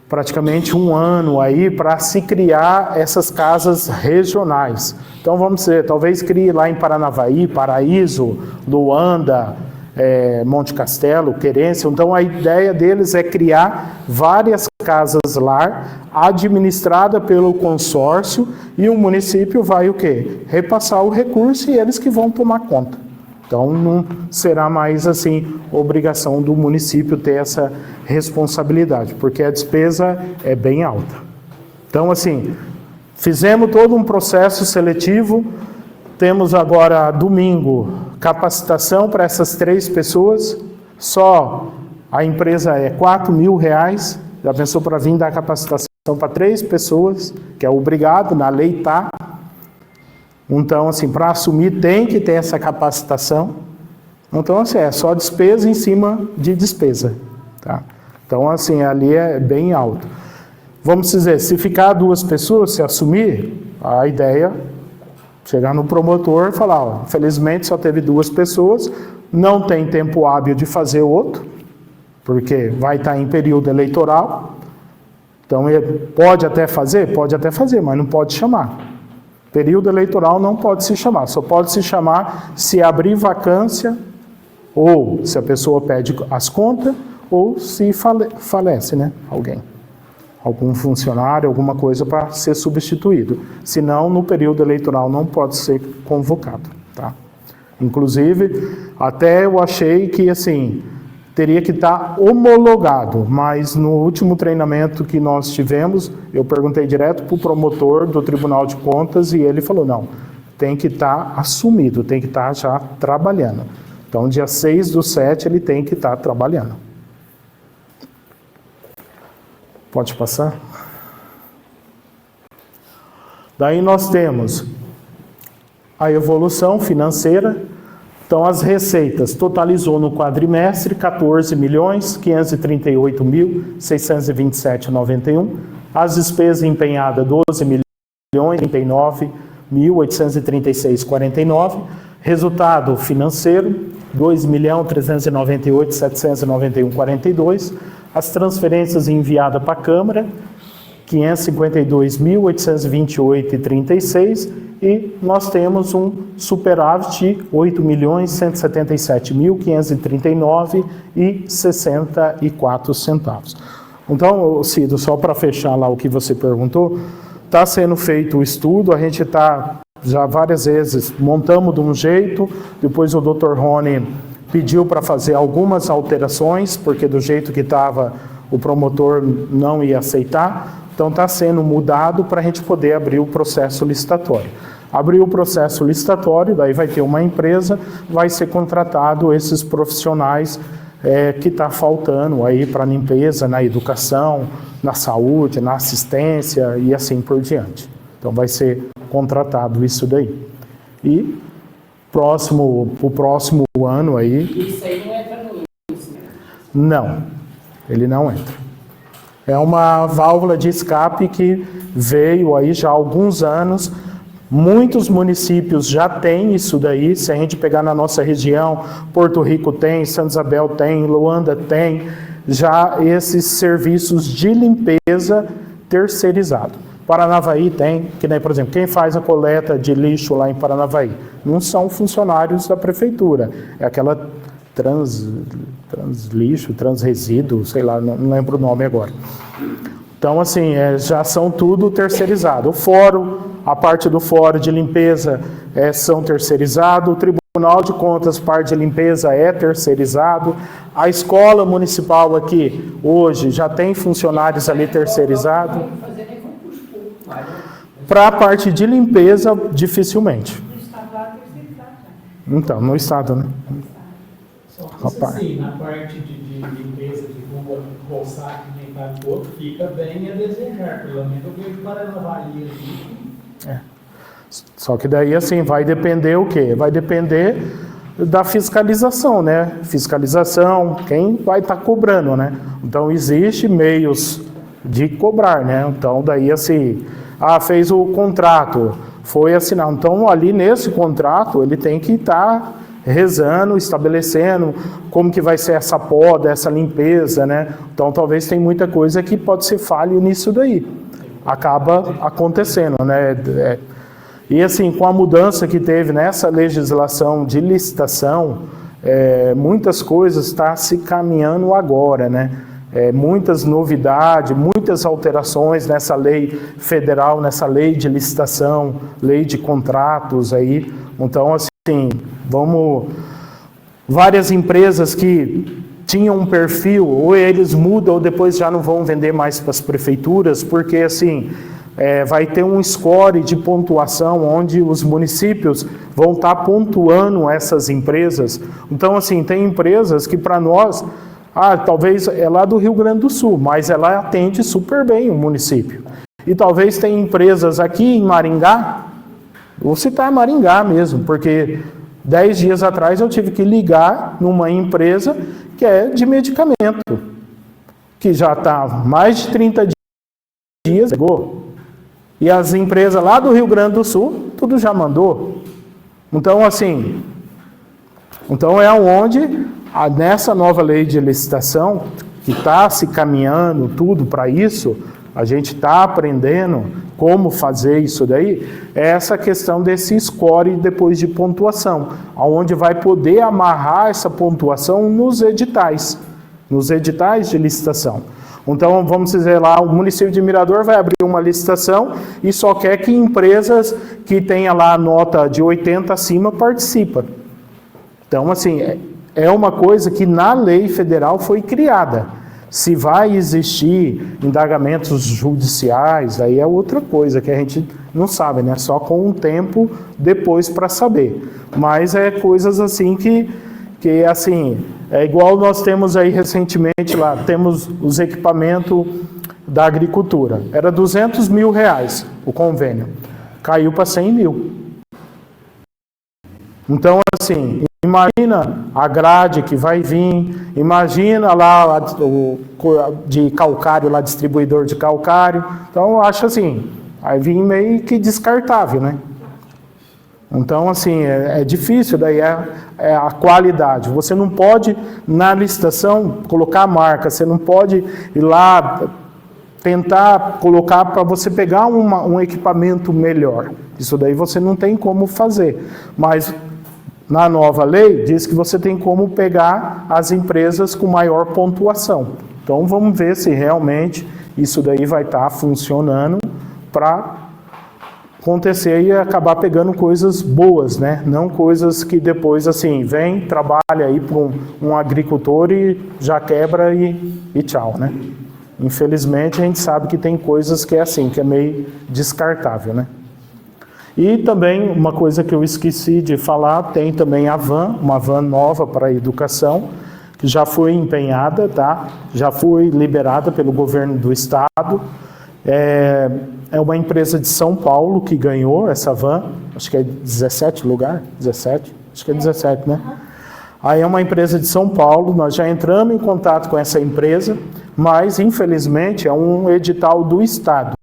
praticamente 1 ano aí para se criar essas casas regionais. Então, vamos dizer, talvez crie lá em Paranavaí, Paraíso, Luanda, Monte Castelo, Querência. Então, a ideia deles é criar várias casas lar, administrada pelo consórcio, e o município vai o quê? Repassar o recurso e eles que vão tomar conta. Então, não será mais, assim, obrigação do município ter essa responsabilidade, porque a despesa é bem alta. Então, assim, fizemos todo um processo seletivo, temos agora, domingo, capacitação para essas 3 pessoas, só a empresa é R$4.000, já pensou para vir dar capacitação para 3 pessoas, que é obrigado, na lei está. Então, assim, para assumir tem que ter essa capacitação. Então, assim, é só despesa em cima de despesa, tá? Então, assim, ali é bem alto. Vamos dizer, se ficar 2 pessoas, se assumir, a ideia chegar no promotor e falar, ó, infelizmente só teve 2 pessoas, não tem tempo hábil de fazer outro, porque vai estar em período eleitoral. Então, ele pode até fazer, mas não pode chamar. Período eleitoral não pode se chamar, só pode se chamar se abrir vacância, ou se a pessoa pede as contas, ou se falece, né, algum funcionário, alguma coisa para ser substituído. Senão, no período eleitoral não pode ser convocado, tá? Inclusive, até eu achei que, assim, teria que estar homologado, mas no último treinamento que nós tivemos, eu perguntei direto para o promotor do Tribunal de Contas e ele falou, não, tem que estar assumido, tem que estar já trabalhando. Então, dia 6/7 ele tem que estar trabalhando. Pode passar? Daí nós temos a evolução financeira. Então, as receitas totalizou no quadrimestre 14.538.627,91. As despesas empenhadas 12.039.836,49. Resultado financeiro 2.398.791,42. As transferências enviadas para a Câmara 552.828,36 e nós temos um superávit de 8.177.539,64 centavos. Então, Cido, só para fechar lá o que você perguntou, está sendo feito o estudo, a gente está já várias vezes, montamos de um jeito, depois o Dr. Rony pediu para fazer algumas alterações, porque do jeito que estava o promotor não ia aceitar. Então, está sendo mudado para a gente poder abrir o processo licitatório. Abrir o processo licitatório, daí vai ter uma empresa, vai ser contratado esses profissionais que está faltando aí para a limpeza, na educação, na saúde, na assistência e assim por diante. Então, vai ser contratado isso daí. E o próximo ano aí... Isso aí não entra no índice, né? Não, ele não entra. É uma válvula de escape que veio aí já há alguns anos. Muitos municípios já têm isso daí. Se a gente pegar na nossa região, Porto Rico tem, Santa Isabel tem, Luanda tem, já esses serviços de limpeza terceirizado. Paranavaí tem, que nem, por exemplo, quem faz a coleta de lixo lá em Paranavaí? Não são funcionários da prefeitura, é aquela translixo, transresíduo, sei lá, não lembro o nome agora. Então, assim, já são tudo terceirizado. O fórum, a parte do fórum de limpeza são terceirizados, o Tribunal de Contas, parte de limpeza é terceirizado, a escola municipal aqui, hoje, já tem funcionários ali terceirizados. Para a parte de limpeza, dificilmente. No estado lá, terceirizado. Então, no estado, né? Só que assim, na parte de limpeza de rua, roçar, que nem para o outro, fica bem a desejar. Pelo menos eu vejo Paranavaí aqui. Só que daí, assim, vai depender o quê? Vai depender da fiscalização, né? Fiscalização, quem vai estar cobrando, né? Então, existe meios de cobrar, né? Então, daí, assim, fez o contrato, foi assinado. Então, ali nesse contrato, ele tem que estar rezando, estabelecendo como que vai ser essa poda, essa limpeza, né? Então, talvez tem muita coisa que pode ser falho nisso daí. Acaba acontecendo, né? E assim, com a mudança que teve nessa legislação de licitação, muitas coisas estão se caminhando agora, né? Muitas novidades, muitas alterações nessa lei federal, nessa lei de licitação, lei de contratos aí. Então, assim, várias empresas que tinham um perfil, ou eles mudam ou depois já não vão vender mais para as prefeituras, porque assim, vai ter um score de pontuação onde os municípios vão estar pontuando essas empresas. Então, assim, tem empresas que para nós, talvez é lá do Rio Grande do Sul, mas ela atende super bem o município. E talvez tem empresas aqui em Maringá, vou citar Maringá mesmo, porque 10 dias atrás eu tive que ligar numa empresa que é de medicamento, que já está mais de 30 dias, e as empresas lá do Rio Grande do Sul, tudo já mandou. Então, assim, é onde, nessa nova lei de licitação, que está se caminhando tudo para isso, a gente está aprendendo como fazer isso daí, é essa questão desse score depois de pontuação, onde vai poder amarrar essa pontuação nos editais de licitação. Então, vamos dizer lá, o município de Mirador vai abrir uma licitação e só quer que empresas que tenham lá a nota de 80 acima participem. Então, assim, é uma coisa que na lei federal foi criada. Se vai existir indagamentos judiciais, aí é outra coisa que a gente não sabe, né? Só com um tempo depois para saber. Mas é coisas assim que assim, é igual nós temos aí recentemente lá, temos os equipamentos da agricultura. Era R$200 mil o convênio. Caiu para 100 mil. Então, assim, imagina a grade que vai vir, imagina lá o de calcário, lá distribuidor de calcário. Então eu acho assim, aí vem meio que descartável, né? Então, assim, é difícil, daí é a qualidade. Você não pode, na licitação, colocar a marca, você não pode ir lá tentar colocar para você pegar um equipamento melhor. Isso daí você não tem como fazer. Mas, na nova lei, diz que você tem como pegar as empresas com maior pontuação. Então, vamos ver se realmente isso daí vai estar funcionando para acontecer e acabar pegando coisas boas, né? Não coisas que depois, assim, vem, trabalha aí para um agricultor e já quebra e tchau, né? Infelizmente, a gente sabe que tem coisas que é assim, que é meio descartável, né? E também, uma coisa que eu esqueci de falar, tem também a van, uma van nova para a educação, que já foi empenhada, tá? Já foi liberada pelo governo do estado. É uma empresa de São Paulo que ganhou essa van, acho que é 17 lugar, 17? Acho que é 17, né? Aí é uma empresa de São Paulo, nós já entramos em contato com essa empresa, mas infelizmente é um edital do Estado.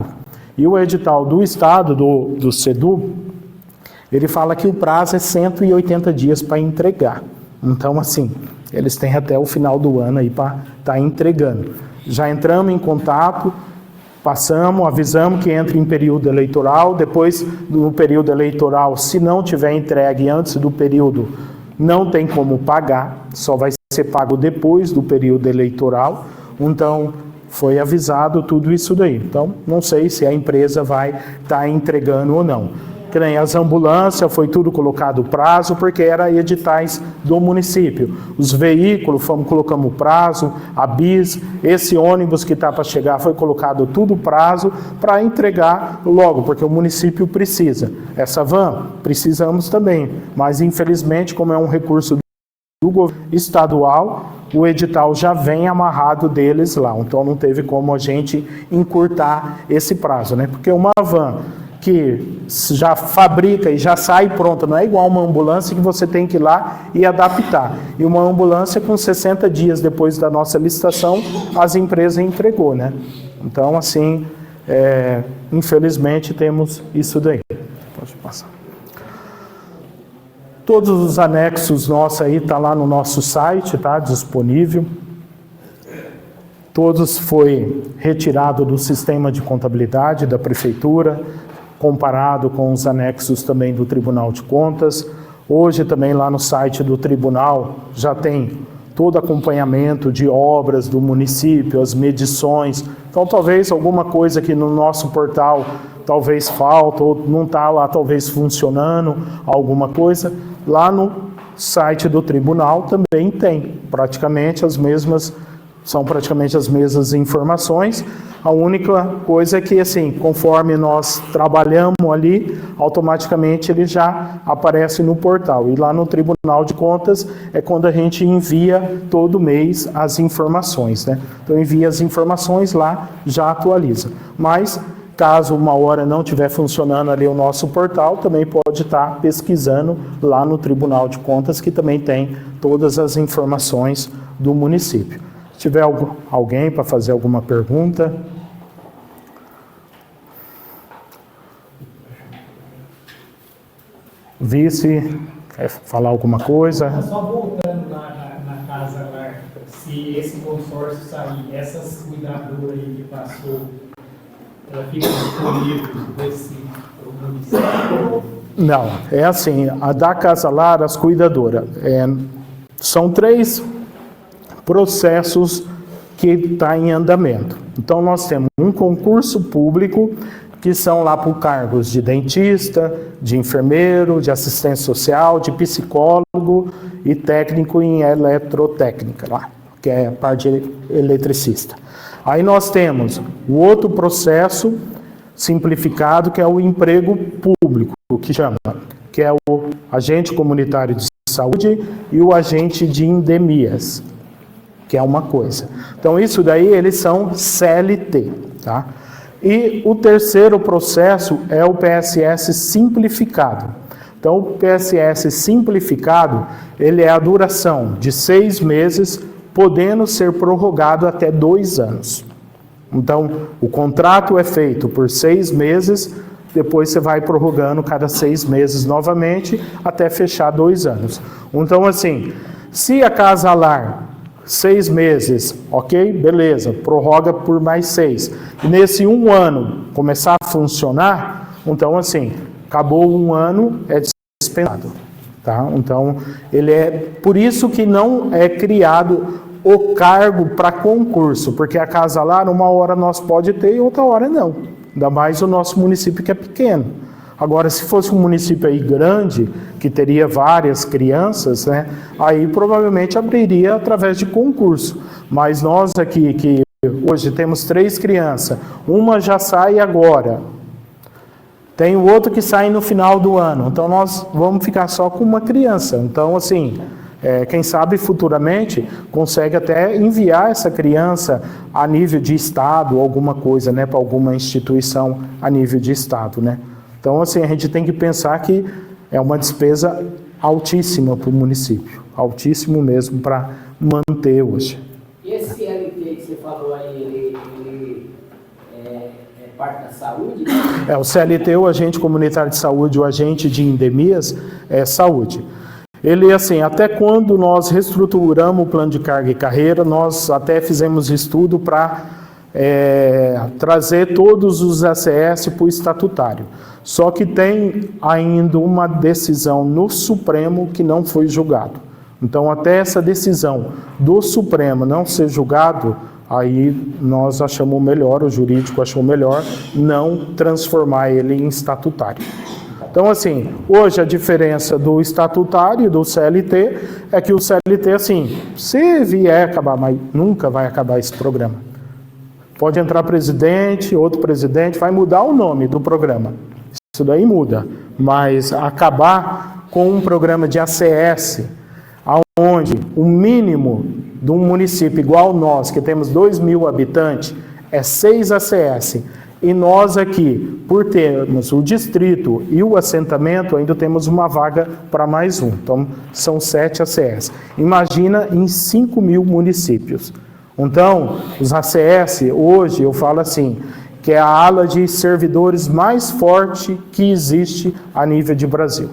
E o edital do Estado, do SEDU, ele fala que o prazo é 180 dias para entregar. Então, assim, eles têm até o final do ano aí para estar entregando. Já entramos em contato, passamos, avisamos que entra em período eleitoral, depois do período eleitoral, se não tiver entregue antes do período, não tem como pagar, só vai ser pago depois do período eleitoral. Então, foi avisado tudo isso daí. Então, não sei se a empresa vai estar entregando ou não. Que nem as ambulâncias, foi tudo colocado prazo, porque era editais do município. Os veículos, colocamos prazo, a bis, esse ônibus que está para chegar, foi colocado tudo prazo para entregar logo, porque o município precisa. Essa van, precisamos também, mas infelizmente, como é um recurso do governo estadual, o edital já vem amarrado deles lá, então não teve como a gente encurtar esse prazo, né? Porque uma van que já fabrica e já sai pronta, não é igual uma ambulância que você tem que ir lá e adaptar. E uma ambulância com 60 dias depois da nossa licitação, as empresas entregou, né? Então, assim, infelizmente temos isso daí. Pode passar. Todos os anexos nossos aí tá lá no nosso site, tá disponível. Todos foi retirado do sistema de contabilidade da prefeitura, comparado com os anexos também do Tribunal de Contas. Hoje também lá no site do Tribunal já tem todo acompanhamento de obras do município, as medições. Então talvez alguma coisa que no nosso portal talvez falta, ou não está lá talvez funcionando, alguma coisa. Lá no site do Tribunal também tem praticamente as mesmas, são praticamente as mesmas informações. A única coisa é que, assim, conforme nós trabalhamos ali, automaticamente ele já aparece no portal. E lá no Tribunal de Contas é quando a gente envia todo mês as informações, né? Então envia as informações lá, já atualiza. Mas, caso uma hora não estiver funcionando ali o nosso portal, também pode estar pesquisando lá no Tribunal de Contas, que também tem todas as informações do município. Se tiver alguém para fazer alguma pergunta. Vice, quer falar alguma coisa? Só voltando lá na casa lá, se esse consórcio sair, essas cuidadoras aí que passou, ela fica disponível desse município? Não, é assim, a da Casa Lar, as cuidadoras, são 3 processos que está em andamento. Então, nós temos um concurso público, que são lá por cargos de dentista, de enfermeiro, de assistente social, de psicólogo e técnico em eletrotécnica, lá, que é a parte de eletricista. Aí nós temos o outro processo simplificado, que é o emprego público, que é o agente comunitário de saúde e o agente de endemias, que é uma coisa. Então, isso daí, eles são CLT, tá? E o terceiro processo é o PSS simplificado. Então, o PSS simplificado, ele é a duração de 6 meses, podendo ser prorrogado até 2 anos. Então, o contrato é feito por 6 meses, depois você vai prorrogando cada 6 meses novamente, até fechar 2 anos. Então, assim, se a casa lar, 6 meses, ok? Beleza, prorroga por mais 6. E nesse 1 ano começar a funcionar, então, assim, acabou 1 ano, é dispensado. Tá? Então, ele é por isso que não é criado o cargo para concurso, porque a casa lar, uma hora nós pode ter e outra hora não. Ainda mais o nosso município que é pequeno. Agora, se fosse um município aí grande, que teria várias crianças, né, aí provavelmente abriria através de concurso. Mas nós aqui, que hoje temos 3 crianças, uma já sai agora, tem o outro que sai no final do ano, então nós vamos ficar só com uma criança. Então, assim, quem sabe futuramente consegue até enviar essa criança a nível de estado, alguma coisa, né, para alguma instituição a nível de estado, né. Então, assim, a gente tem que pensar que é uma despesa altíssima para o município, altíssimo mesmo para manter hoje. E esse LT que você falou aí, ele é parte da saúde? O CLT, o agente comunitário de saúde, o agente de endemias, é saúde. Ele, assim, até quando nós reestruturamos o plano de carga e carreira, nós até fizemos estudo para trazer todos os ACS para o estatutário. Só que tem ainda uma decisão no Supremo que não foi julgado. Então, até essa decisão do Supremo não ser julgado, aí nós achamos melhor, o jurídico achou melhor, não transformar ele em estatutário. Então, assim, hoje a diferença do estatutário e do CLT é que o CLT, assim, se vier acabar, mas nunca vai acabar esse programa. Pode entrar presidente, outro presidente, vai mudar o nome do programa. Isso daí muda. Mas acabar com um programa de ACS, onde o mínimo de um município igual nós, que temos 2.000 habitantes, é 6 ACS. E nós aqui, por termos o distrito e o assentamento, ainda temos uma vaga para mais um. Então, são 7 ACS. Imagina em 5.000 municípios. Então, os ACS, hoje, eu falo assim, que é a ala de servidores mais forte que existe a nível de Brasil.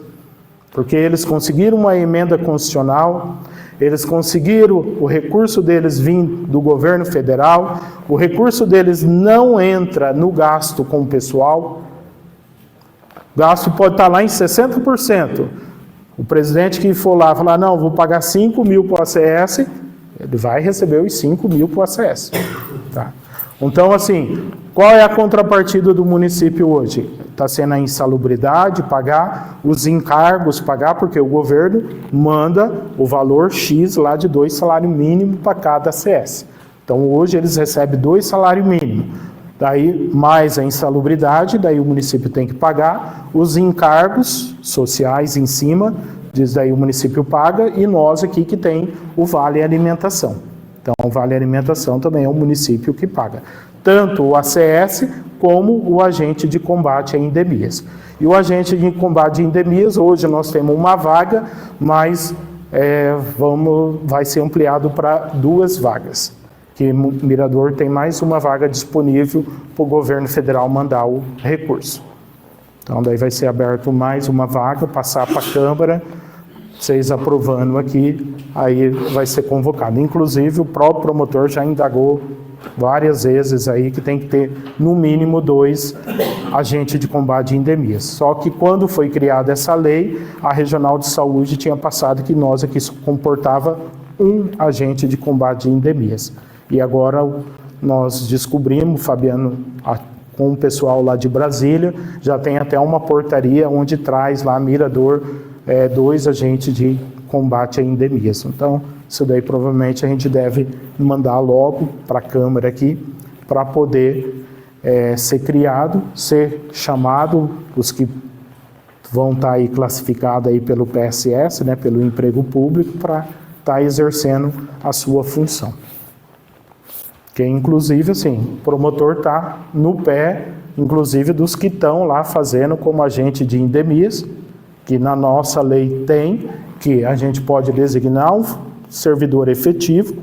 Porque eles conseguiram uma emenda constitucional, eles conseguiram o recurso deles vir do governo federal, o recurso deles não entra no gasto com o pessoal, o gasto pode estar lá em 60%. O presidente que for lá falar, não, vou pagar 5.000 para o ACS, ele vai receber os 5.000 para o ACS. Tá? Então, assim, qual é a contrapartida do município hoje? Está sendo a insalubridade, pagar os encargos, pagar, porque o governo manda o valor X lá de 2 salários mínimos para cada ACS. Então, hoje eles recebem 2 salários mínimos. Daí, mais a insalubridade, daí o município tem que pagar os encargos sociais em cima, diz daí o município paga, e nós aqui que tem o Vale Alimentação. Então, o Vale Alimentação também é o município que paga. Tanto o ACS como o agente de combate a endemias. E o agente de combate a endemias, hoje nós temos uma vaga, mas vai ser ampliado para 2 vagas. Que Mirador tem mais uma vaga disponível para o governo federal mandar o recurso. Então, daí vai ser aberto mais uma vaga, passar para a Câmara, vocês aprovando aqui, aí vai ser convocado. Inclusive, o próprio promotor já indagou várias vezes aí que tem que ter, no mínimo, 2 agentes de combate a endemias. Só que quando foi criada essa lei, a Regional de Saúde tinha passado que nós aqui comportava 1 agente de combate a endemias. E agora nós descobrimos, Fabiano, com o pessoal lá de Brasília, já tem até uma portaria onde traz lá Mirador 2 agentes de combate a endemias. Então, isso daí provavelmente a gente deve mandar logo para a Câmara aqui, para poder ser criado, ser chamado, os que vão estar aí classificados aí pelo PSS, né, pelo emprego público, para estar exercendo a sua função. Que inclusive, assim, o promotor está no pé, inclusive dos que estão lá fazendo como agente de endemias, que na nossa lei tem, que a gente pode designar um servidor efetivo,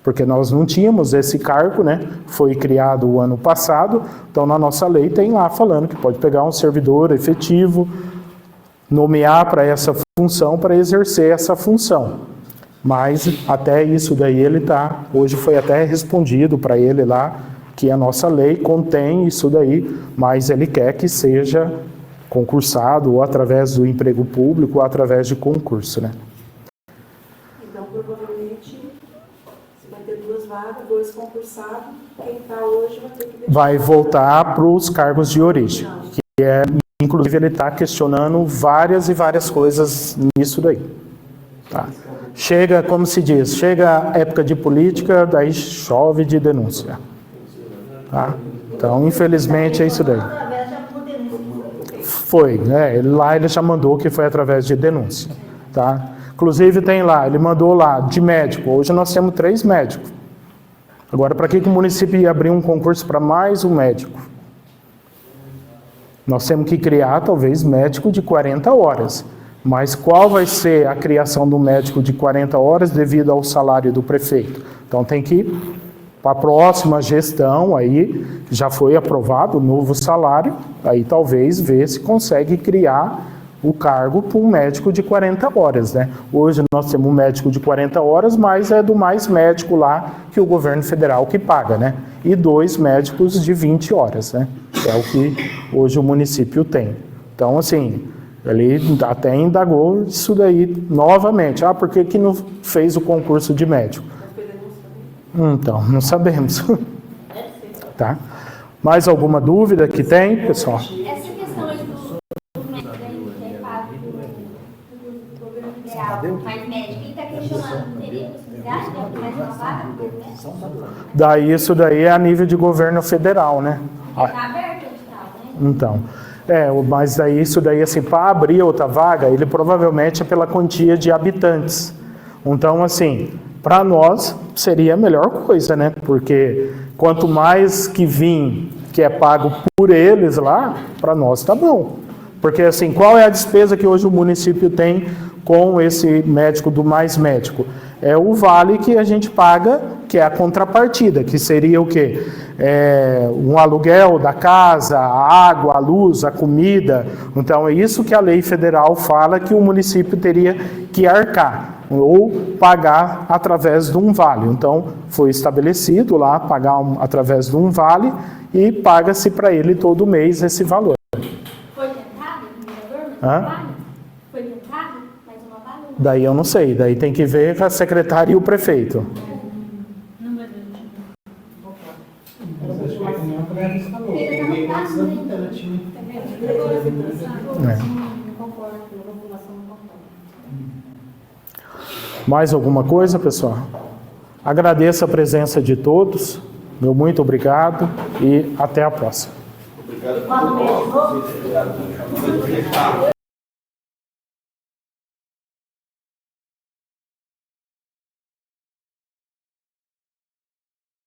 porque nós não tínhamos esse cargo, né? Foi criado o ano passado, então na nossa lei tem lá falando que pode pegar um servidor efetivo, nomear para essa função, para exercer essa função. Mas até isso daí ele está, hoje foi até respondido para ele lá, que a nossa lei contém isso daí, mas ele quer que seja concursado ou através do emprego público ou através de concurso, né? Então, provavelmente, você vai ter 2 vagas, 2 concursados, quem está hoje vai ter que deixar. Vai voltar para os cargos de origem, que é, inclusive ele está questionando várias e várias coisas nisso daí. Tá? Chega, como se diz, chega a época de política, daí chove de denúncia. Tá? Então, infelizmente, é isso daí. Foi, né? Lá ele já mandou que foi através de denúncia. Tá? Inclusive tem lá, ele mandou lá de médico. Hoje nós temos 3 médicos. Agora, para que o município ia abrir um concurso para mais um médico? Nós temos que criar, talvez, médico de 40 horas. Mas qual vai ser a criação do médico de 40 horas devido ao salário do prefeito? Então tem que, para a próxima gestão, aí já foi aprovado o novo salário, aí talvez ver se consegue criar o cargo para um médico de 40 horas, né? Hoje nós temos um médico de 40 horas, mas é do mais médico lá que o governo federal que paga, né? E 2 médicos de 20 horas, né? É o que hoje o município tem. Então, assim, ele até indagou isso daí novamente. Ah, por que não fez o concurso de médico? Então, não sabemos. Tá? Mais alguma dúvida que tem, pessoal? Essa questão aí do médico que é pago do governo federal, mas médico, ele está questionando, não teria possibilidade de abrir mais uma vaga para médico? Daí, isso daí é a nível de governo federal, né? Está aberto o edital, né? Então, mas daí, isso daí, assim, para abrir outra vaga, ele provavelmente é pela quantia de habitantes. Então, assim, para nós seria a melhor coisa, né? Porque quanto mais que vir, que é pago por eles lá, para nós tá bom. Porque, assim, qual é a despesa que hoje o município tem com esse médico do mais médico? É o vale que a gente paga, que é a contrapartida, que seria o quê? Um aluguel da casa, a água, a luz, a comida. Então, é isso que a lei federal fala que o município teria que arcar, ou pagar através de um vale. Então, foi estabelecido lá, pagar através de um vale, e paga-se para ele todo mês esse valor. Foi tentado, vereador, mas Hã? não vale? Foi tentado, mas uma vaga? Daí eu não sei, daí tem que ver com a secretária e o prefeito. Mais alguma coisa, pessoal? Agradeço a presença de todos, meu muito obrigado e até a próxima. Obrigado.